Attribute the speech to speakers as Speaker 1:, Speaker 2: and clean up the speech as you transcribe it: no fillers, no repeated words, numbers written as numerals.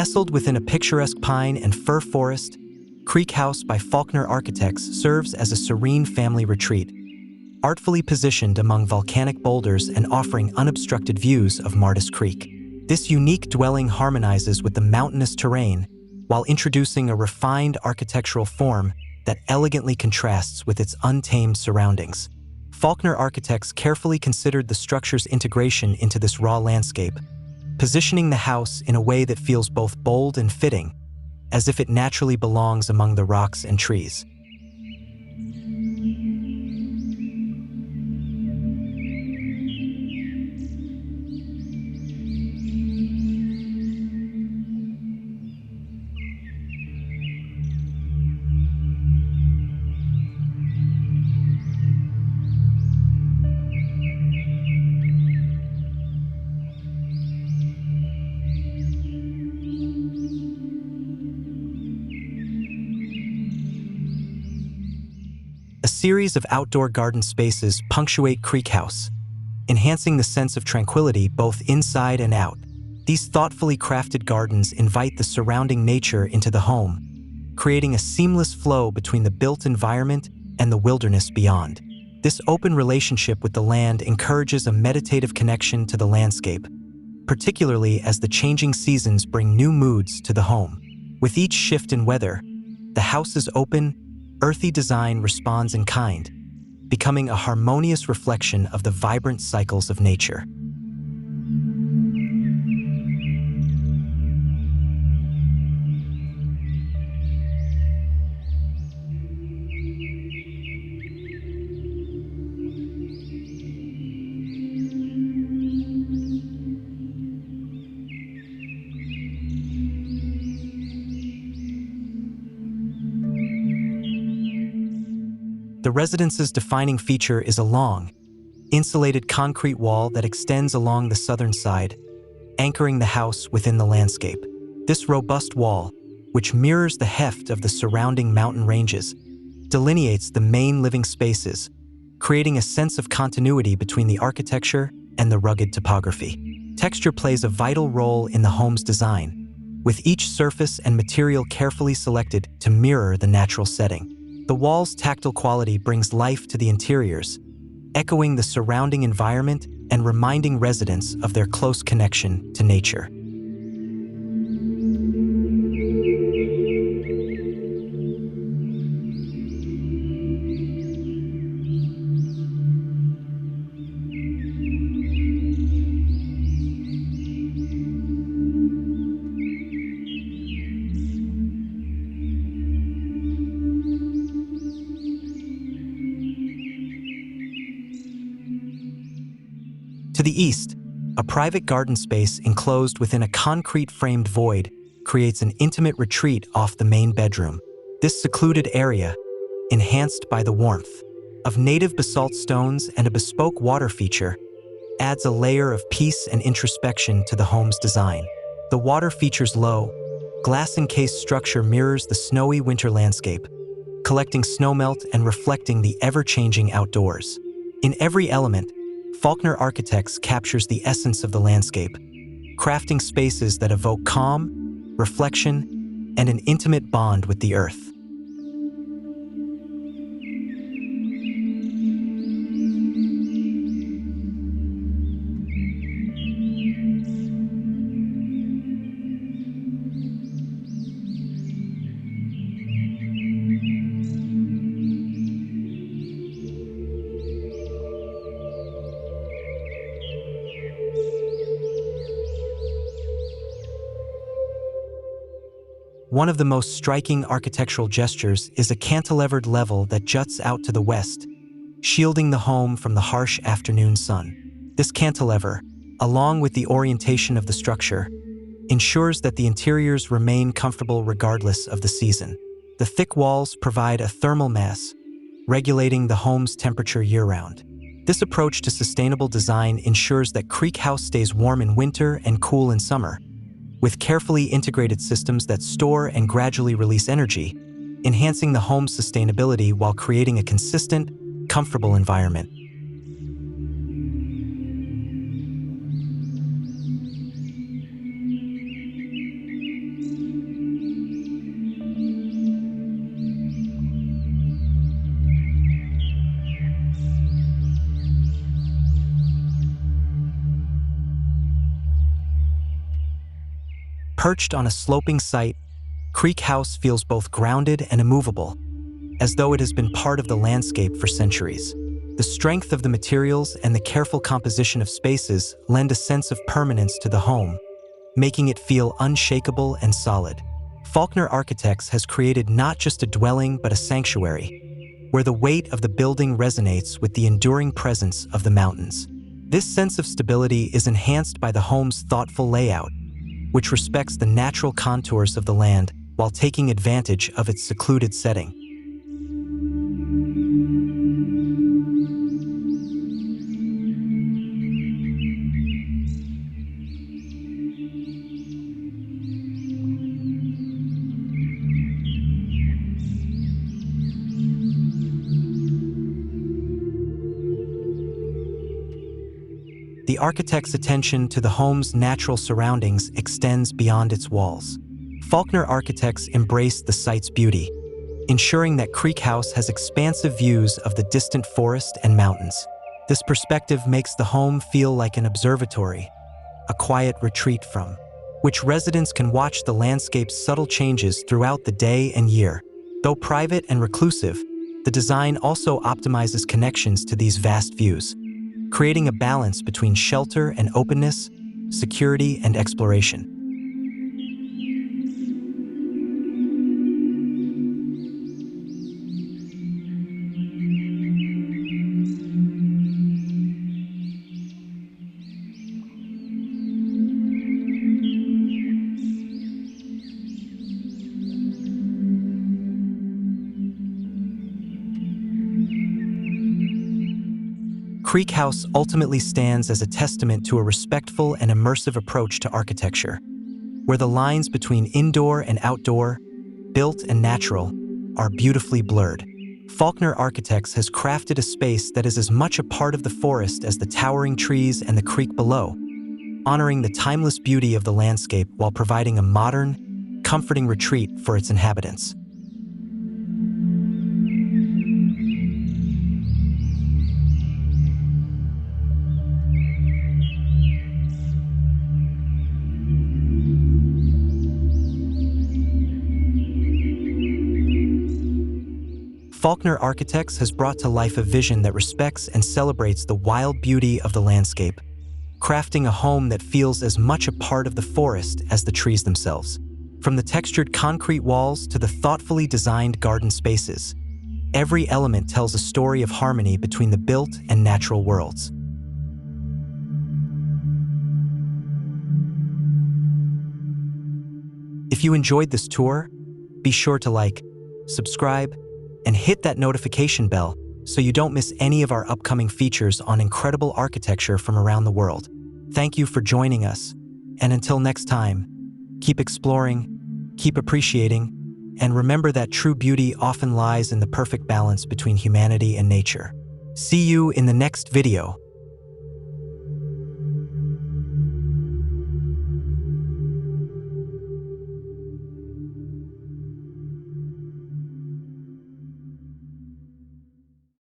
Speaker 1: Nestled within a picturesque pine and fir forest, Creek House by Faulkner Architects serves as a serene family retreat, artfully positioned among volcanic boulders and offering unobstructed views of Martis Creek. This unique dwelling harmonizes with the mountainous terrain while introducing a refined architectural form that elegantly contrasts with its untamed surroundings. Faulkner Architects carefully considered the structure's integration into this raw landscape, positioning the house in a way that feels both bold and fitting, as if it naturally belongs among the rocks and trees. A series of outdoor garden spaces punctuate Creek House, enhancing the sense of tranquility both inside and out. These thoughtfully crafted gardens invite the surrounding nature into the home, creating a seamless flow between the built environment and the wilderness beyond. This open relationship with the land encourages a meditative connection to the landscape, particularly as the changing seasons bring new moods to the home. With each shift in weather, the house's open, earthy design responds in kind, becoming a harmonious reflection of the vibrant cycles of nature. The residence's defining feature is a long, insulated concrete wall that extends along the southern side, anchoring the house within the landscape. This robust wall, which mirrors the heft of the surrounding mountain ranges, delineates the main living spaces, creating a sense of continuity between the architecture and the rugged topography. Texture plays a vital role in the home's design, with each surface and material carefully selected to mirror the natural setting. The wall's tactile quality brings life to the interiors, echoing the surrounding environment and reminding residents of their close connection to nature. To the east, a private garden space enclosed within a concrete-framed void creates an intimate retreat off the main bedroom. This secluded area, enhanced by the warmth of native basalt stones and a bespoke water feature, adds a layer of peace and introspection to the home's design. The water feature's low, glass-encased structure mirrors the snowy winter landscape, collecting snowmelt and reflecting the ever-changing outdoors. In every element, Faulkner Architects captures the essence of the landscape, crafting spaces that evoke calm, reflection, and an intimate bond with the earth. One of the most striking architectural gestures is a cantilevered level that juts out to the west, shielding the home from the harsh afternoon sun. This cantilever, along with the orientation of the structure, ensures that the interiors remain comfortable regardless of the season. The thick walls provide a thermal mass, regulating the home's temperature year-round. This approach to sustainable design ensures that Creek House stays warm in winter and cool in summer, with carefully integrated systems that store and gradually release energy, enhancing the home's sustainability while creating a consistent, comfortable environment. Perched on a sloping site, Creek House feels both grounded and immovable, as though it has been part of the landscape for centuries. The strength of the materials and the careful composition of spaces lend a sense of permanence to the home, making it feel unshakable and solid. Faulkner Architects has created not just a dwelling but a sanctuary, where the weight of the building resonates with the enduring presence of the mountains. This sense of stability is enhanced by the home's thoughtful layout, which respects the natural contours of the land while taking advantage of its secluded setting. The architect's attention to the home's natural surroundings extends beyond its walls. Faulkner Architects embrace the site's beauty, ensuring that Creek House has expansive views of the distant forest and mountains. This perspective makes the home feel like an observatory, a quiet retreat from which residents can watch the landscape's subtle changes throughout the day and year. Though private and reclusive, the design also optimizes connections to these vast views, creating a balance between shelter and openness, security and exploration. Creek House ultimately stands as a testament to a respectful and immersive approach to architecture, where the lines between indoor and outdoor, built and natural, are beautifully blurred. Faulkner Architects has crafted a space that is as much a part of the forest as the towering trees and the creek below, honoring the timeless beauty of the landscape while providing a modern, comforting retreat for its inhabitants. Faulkner Architects has brought to life a vision that respects and celebrates the wild beauty of the landscape, crafting a home that feels as much a part of the forest as the trees themselves. From the textured concrete walls to the thoughtfully designed garden spaces, every element tells a story of harmony between the built and natural worlds. If you enjoyed this tour, be sure to like, subscribe, and hit that notification bell so you don't miss any of our upcoming features on incredible architecture from around the world. Thank you for joining us, and until next time, keep exploring, keep appreciating, and remember that true beauty often lies in the perfect balance between humanity and nature. See you in the next video.